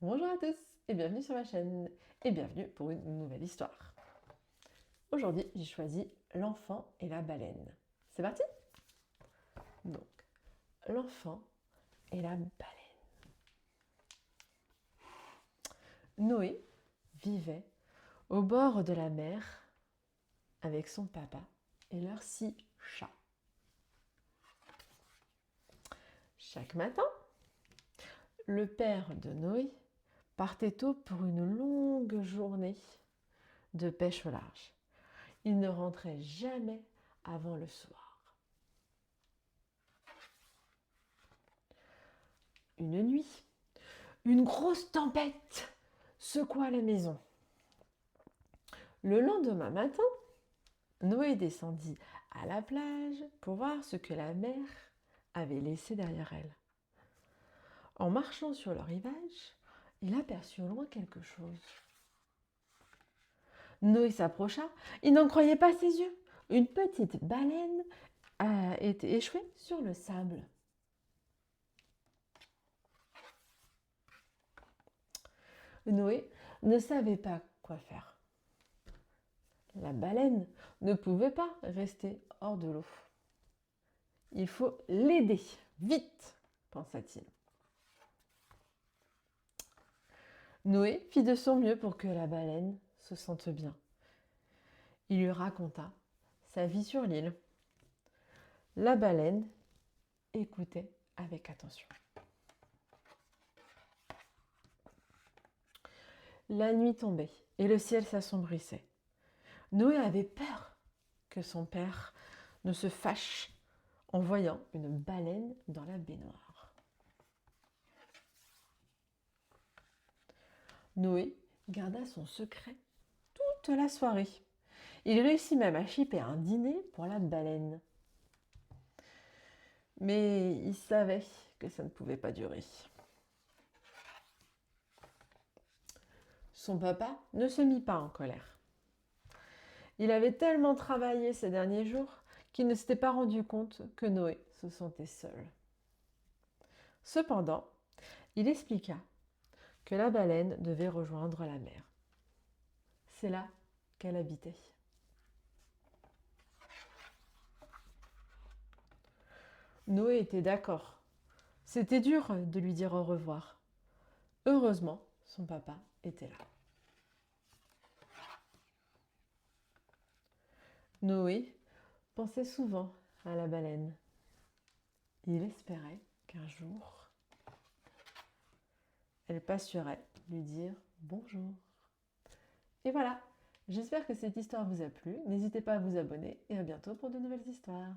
Bonjour à tous et bienvenue sur ma chaîne et bienvenue pour une nouvelle histoire. Aujourd'hui, j'ai choisi l'enfant et la baleine. C'est parti? Donc, l'enfant et la baleine. Noé vivait au bord de la mer avec son papa et leurs 6 chats. Chaque matin, le père de Noé partait tôt pour une longue journée de pêche au large. Il ne rentrait jamais avant le soir. Une nuit, une grosse tempête secoua la maison. Le lendemain matin, Noé descendit à la plage pour voir ce que la mer avait laissé derrière elle. En marchant sur le rivage, il aperçut au loin quelque chose. Noé s'approcha, il n'en croyait pas ses yeux. Une petite baleine a été échouée sur le sable. Noé ne savait pas quoi faire. La baleine ne pouvait pas rester hors de l'eau. Il faut l'aider, vite, pensa-t-il. Noé fit de son mieux pour que la baleine se sente bien. Il lui raconta sa vie sur l'île. La baleine écoutait avec attention. La nuit tombait et le ciel s'assombrissait. Noé avait peur que son père ne se fâche en voyant une baleine dans la baignoire. Noé garda son secret toute la soirée. Il réussit même à chipper un dîner pour la baleine. Mais il savait que ça ne pouvait pas durer. Son papa ne se mit pas en colère. Il avait tellement travaillé ces derniers jours qu'il ne s'était pas rendu compte que Noé se sentait seul. Cependant, il expliqua que la baleine devait rejoindre la mer. C'est là qu'elle habitait. Noé était d'accord. C'était dur de lui dire au revoir. Heureusement, son papa était là. Noé pensait souvent à la baleine. Il espérait qu'un jour, elle passerait lui dire bonjour. Et voilà, j'espère que cette histoire vous a plu. N'hésitez pas à vous abonner et à bientôt pour de nouvelles histoires.